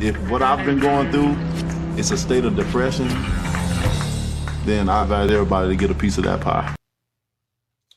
If what I've been going through is a state of depression, then I invite everybody to get a piece of that pie.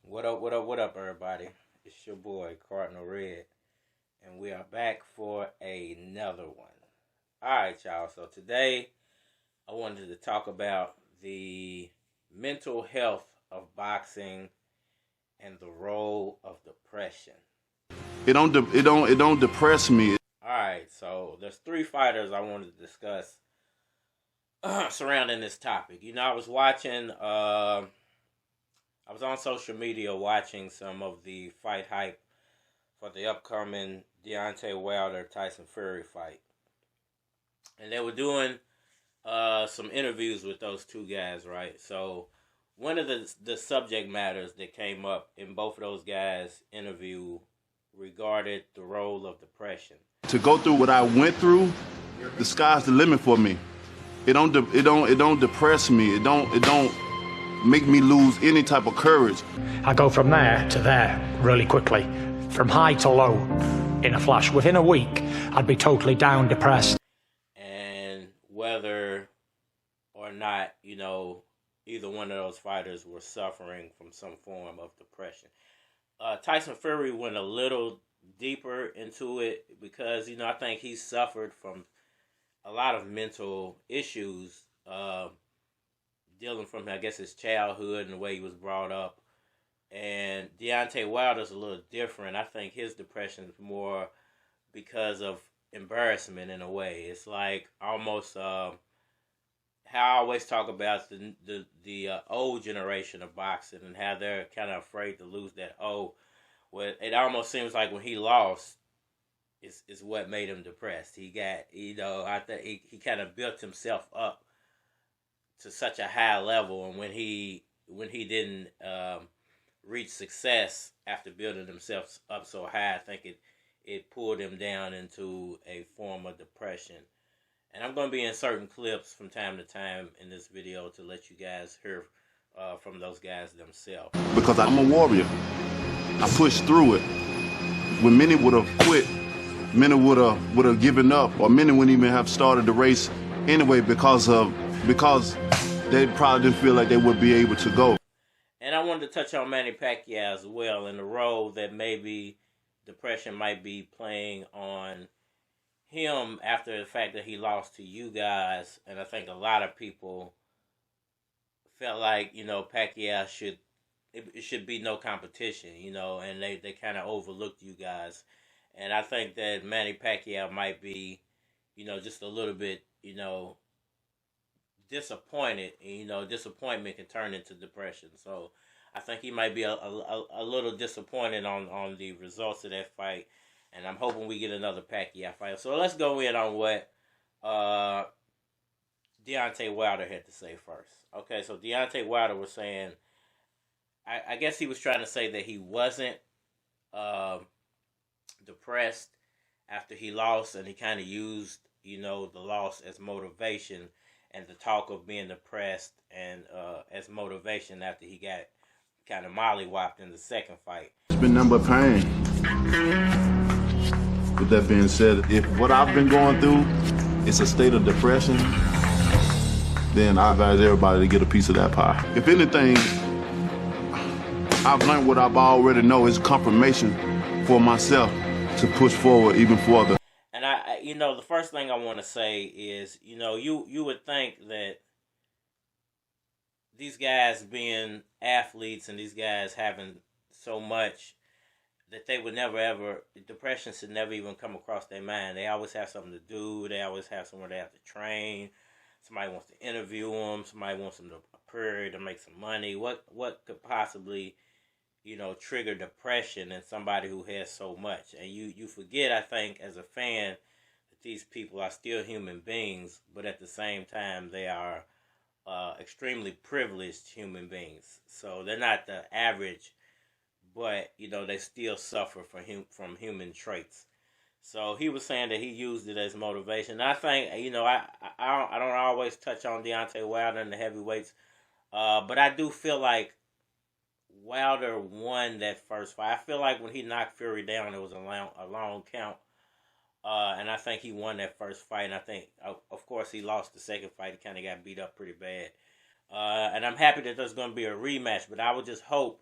What up, what up, what up, everybody? It's your boy, Cardinal Red, and we are back for another one. Alright, y'all, so today I wanted to talk about the mental health of boxing and the role of depression. It don't depress me. Alright, so there's three fighters I wanted to discuss surrounding this topic. You know, I was on social media watching some of the fight hype for the upcoming Deontay Wilder-Tyson Fury fight. And they were doing some interviews with those two guys, right? So one of the subject matters that came up in both of those guys' interview regarded the role of depression. To go through what I went through, the sky's the limit for me. It don't depress me. It don't make me lose any type of courage. I go from there to there really quickly, from high to low in a flash. Within a week, I'd be totally down, depressed. And whether or not, you know, either one of those fighters were suffering from some form of depression. Tyson Fury went a little deeper into it because, you know, I think he suffered from a lot of mental issues dealing from, I guess, his childhood and the way he was brought up. And Deontay Wilder's a little different. I think his depression is more because of embarrassment in a way. It's like almost how I always talk about the old generation of boxing and how they're kind of afraid to lose that old. Well, it almost seems like when he lost is what made him depressed. He got, you know, I think he kind of built himself up to such a high level, and when he didn't reach success after building himself up so high, I think it pulled him down into a form of depression. And I'm going to be inserting clips from time to time in this video to let you guys hear from those guys themselves. Because I'm a warrior. I pushed through it. When many would have quit, many would have given up, or many wouldn't even have started the race anyway because they probably didn't feel like they would be able to go. And I wanted to touch on Manny Pacquiao as well and the role that maybe depression might be playing on him after the fact that he lost to you guys. And I think a lot of people felt like, you know, Pacquiao it should be no competition, you know, and they kind of overlooked you guys. And I think that Manny Pacquiao might be, you know, just a little bit, you know, disappointed. You know, disappointment can turn into depression. So I think he might be a little disappointed on the results of that fight. And I'm hoping we get another Pacquiao fight. So let's go in on what Deontay Wilder had to say first. Okay, so Deontay Wilder was saying, I guess he was trying to say that he wasn't depressed after he lost, and he kind of used, you know, the loss as motivation and the talk of being depressed and as motivation after he got kind of mollywopped in the second fight. It's been nothing but pain. With that being said, if what I've been going through is a state of depression, then I advise everybody to get a piece of that pie. If anything, I've learned what I've already know is confirmation for myself to push forward even further. And I you know, the first thing I want to say is, you know, you would think that these guys being athletes and these guys having so much that they would never ever, depression should never even come across their mind. They always have something to do. They always have somewhere they have to train. Somebody wants to interview them. Somebody wants them to appear to make some money. What could possibly, you know, trigger depression in somebody who has so much? And you forget, I think, as a fan, that these people are still human beings, but at the same time, they are extremely privileged human beings. So they're not the average, but, you know, they still suffer from human traits. So he was saying that he used it as motivation. I think, you know, I don't always touch on Deontay Wilder and the heavyweights, but I do feel like Wilder won that first fight. I feel like when he knocked Fury down, it was a long count. And I think he won that first fight. And I think, of course, he lost the second fight. He kind of got beat up pretty bad. And I'm happy that there's going to be a rematch. But I would just hope,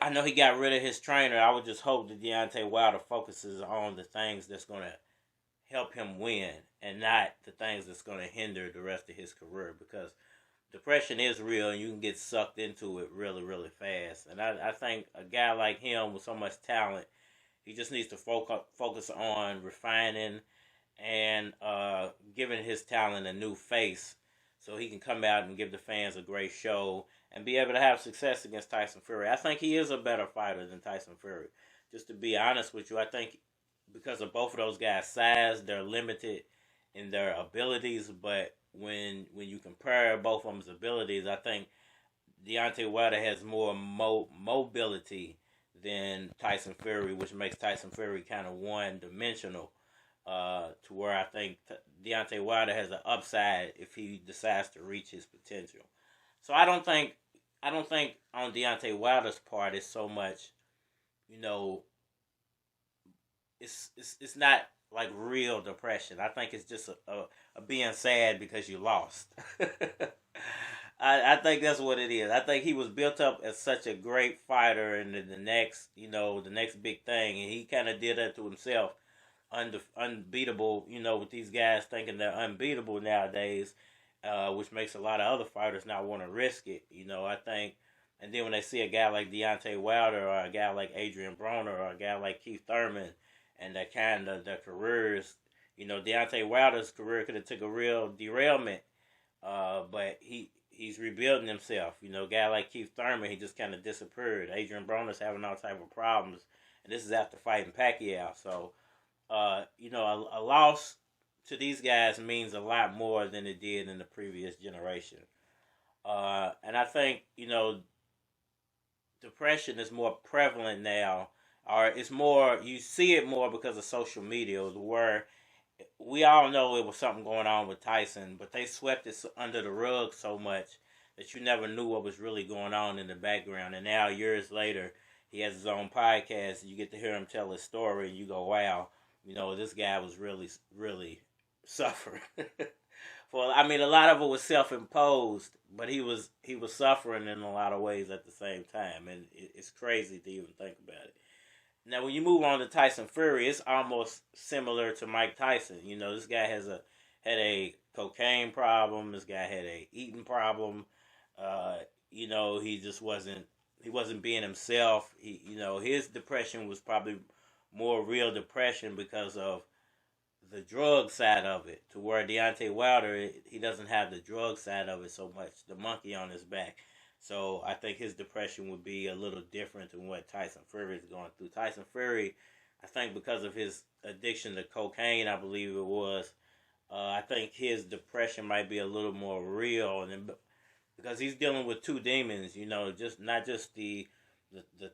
I know he got rid of his trainer. I would just hope that Deontay Wilder focuses on the things that's going to help him win and not the things that's going to hinder the rest of his career, because depression is real and you can get sucked into it really, really fast. And I think a guy like him with so much talent, he just needs to focus on refining and giving his talent a new face so he can come out and give the fans a great show and be able to have success against Tyson Fury. I think he is a better fighter than Tyson Fury. Just to be honest with you, I think because of both of those guys' size, they're limited in their abilities. But when you compare both of them's abilities, I think Deontay Wilder has more mobility than Tyson Fury, which makes Tyson Fury kind of one-dimensional. To where I think Deontay Wilder has an upside if he decides to reach his potential. So I don't think on Deontay Wilder's part it's so much, it's not like real depression. I think it's just a being sad because you lost. I think that's what it is. I think he was built up as such a great fighter, and the next big thing, and he kind of did that to himself. Unbeatable, with these guys thinking they're unbeatable nowadays, which makes a lot of other fighters not want to risk it. I think, and then when they see a guy like Deontay Wilder or a guy like Adrian Broner or a guy like Keith Thurman, and that kind of their careers, Deontay Wilder's career could have took a real derailment, but he's rebuilding himself. A guy like Keith Thurman, he just kind of disappeared. Adrian Broner's having all type of problems, and this is after fighting Pacquiao. So, a loss to these guys means a lot more than it did in the previous generation. And I think, depression is more prevalent now, or it's more, you see it more because of social media, where we all know it was something going on with Tyson, but they swept it under the rug so much that you never knew what was really going on in the background. And now, years later, he has his own podcast, and you get to hear him tell his story, and you go, wow, this guy was really, really suffering. A lot of it was self-imposed, but he was suffering in a lot of ways at the same time, and it's crazy to even think about it. Now, when you move on to Tyson Fury, it's almost similar to Mike Tyson. This guy had a cocaine problem. This guy had a eating problem. He just wasn't being himself. His depression was probably more real depression because of the drug side of it, to where Deontay Wilder, he doesn't have the drug side of it so much, the monkey on his back. So I think his depression would be a little different than what Tyson Fury is going through. Tyson Fury, I think because of his addiction to cocaine, I believe it was, I think his depression might be a little more real, and because he's dealing with two demons, just not just the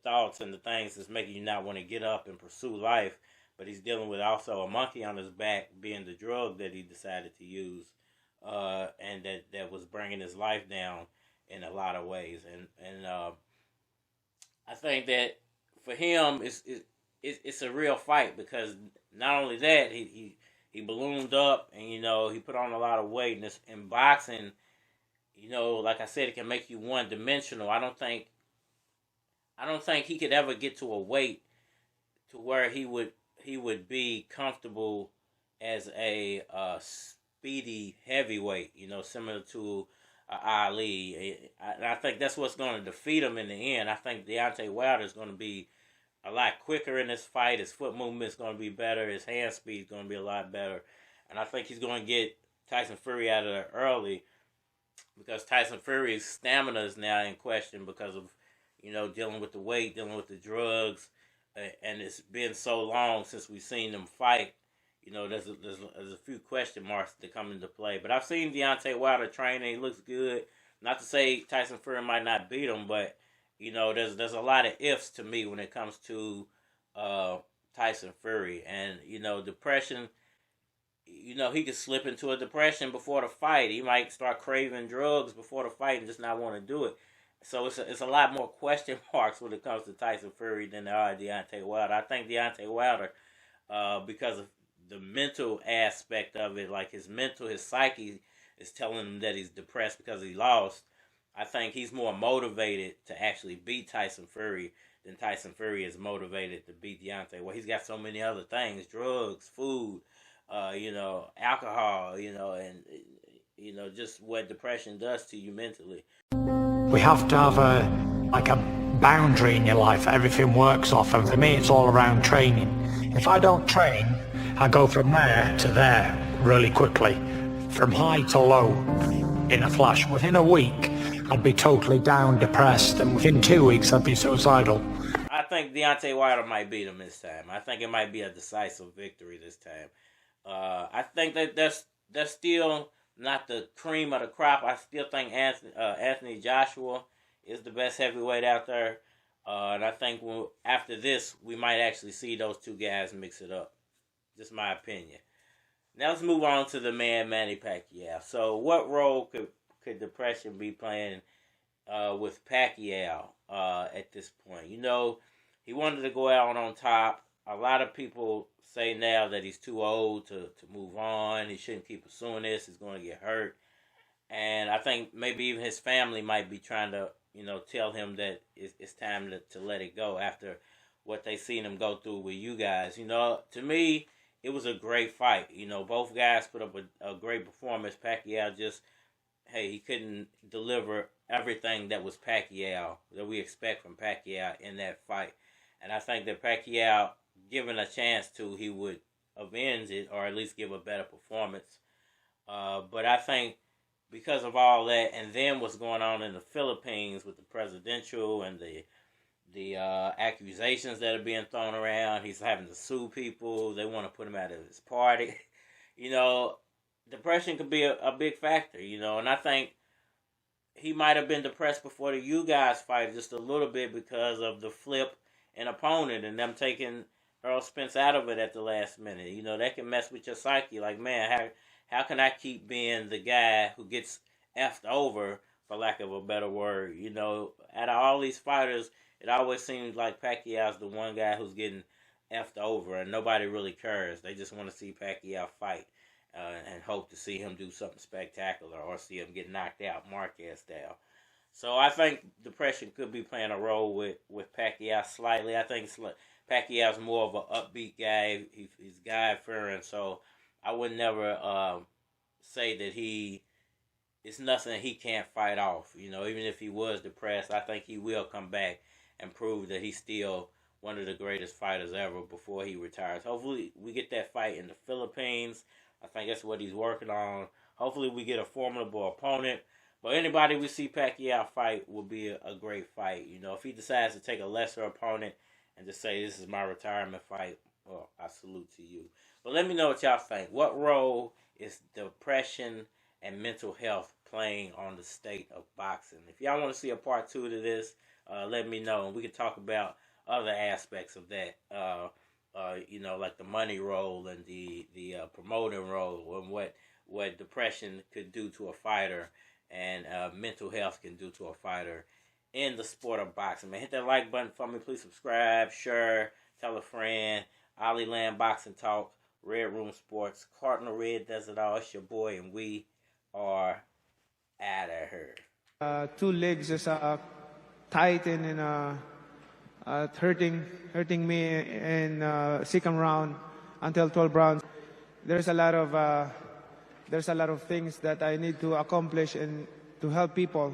thoughts and the things that's making you not want to get up and pursue life, but he's dealing with also a monkey on his back, being the drug that he decided to use, and that was bringing his life down in a lot of ways. And I think that for him, it's a real fight, because not only that, he ballooned up, and he put on a lot of weight. And in boxing, like I said, it can make you one-dimensional. I don't think he could ever get to a weight to where he would be comfortable as a speedy heavyweight, similar to Ali. And I think that's what's going to defeat him in the end. I think Deontay Wilder is going to be a lot quicker in this fight. His foot movement is going to be better. His hand speed is going to be a lot better. And I think he's going to get Tyson Fury out of there early, because Tyson Fury's stamina is now in question because of, dealing with the weight, dealing with the drugs, and it's been so long since we've seen them fight. There's a few question marks that come into play. But I've seen Deontay Wilder training. He looks good. Not to say Tyson Fury might not beat him, but there's a lot of ifs to me when it comes to Tyson Fury. And depression. He could slip into a depression before the fight. He might start craving drugs before the fight and just not want to do it. So it's a lot more question marks when it comes to Tyson Fury than there are Deontay Wilder. I think Deontay Wilder because of the mental aspect of it. Like his psyche is telling him that he's depressed because he lost. I think he's more motivated to actually beat Tyson Fury than Tyson Fury is motivated to beat Deontay. Well, he's got so many other things: drugs, food, alcohol, and just what depression does to you mentally. We have to have a boundary in your life that everything works off, and for me it's all around training. If I don't train, I go from there to there really quickly, from high to low in a flash. Within a week I'd be totally down, depressed, and within 2 weeks I'd be suicidal. I think Deontay Wilder might beat him this time. I think it might be a decisive victory this time. I think that that's still not the cream of the crop. I still think Anthony Joshua is the best heavyweight out there. And I think after this, we might actually see those two guys mix it up. Just my opinion. Now let's move on to the man, Manny Pacquiao. So what role could depression be playing with Pacquiao at this point? He wanted to go out on top. A lot of people say now that he's too old to move on. He shouldn't keep pursuing this. He's going to get hurt. And I think maybe even his family might be trying to, tell him that it's time to let it go after what they seen him go through with you guys. To me, it was a great fight. Both guys put up a great performance. Pacquiao he couldn't deliver everything that was Pacquiao, that we expect from Pacquiao in that fight. And I think that Pacquiao, given a chance to, he would avenge it or at least give a better performance. But I think because of all that, and then what's going on in the Philippines with the presidential and the accusations that are being thrown around, he's having to sue people. They want to put him out of his party. Depression could be a big factor, and I think he might have been depressed before the you guys fight just a little bit because of the flip and opponent and them taking Earl Spence out of it at the last minute. That can mess with your psyche. Like, man, how can I keep being the guy who gets effed over, for lack of a better word? Out of all these fighters, it always seems like Pacquiao's the one guy who's getting effed over, and nobody really cares. They just want to see Pacquiao fight and hope to see him do something spectacular or see him get knocked out Marquez style. So I think depression could be playing a role with Pacquiao slightly. I think Pacquiao's more of an upbeat guy. He's God-fearing, so I would never say that it's nothing he can't fight off. Even if he was depressed, I think he will come back and prove that he's still one of the greatest fighters ever before he retires. Hopefully we get that fight in the Philippines. I think that's what he's working on. Hopefully we get a formidable opponent. But anybody we see Pacquiao fight will be a great fight. If he decides to take a lesser opponent and just say, this is my retirement fight, well, I salute to you. But let me know what y'all think. What role is depression and mental health playing on the state of boxing? If y'all want to see a part 2 to this, let me know. And we can talk about other aspects of that. Like the money role and the promoting role and what depression could do to a fighter and mental health can do to a fighter in the sport of boxing. Man, hit that like button for me. Please subscribe, share, tell a friend. Ollie Land Boxing Talk, Red Room Sports. Cardinal Red does it all. It's your boy, and we are out of here. 2 legs is tighten and hurting me in second round until 12 rounds. There's a lot of things that I need to accomplish and to help people.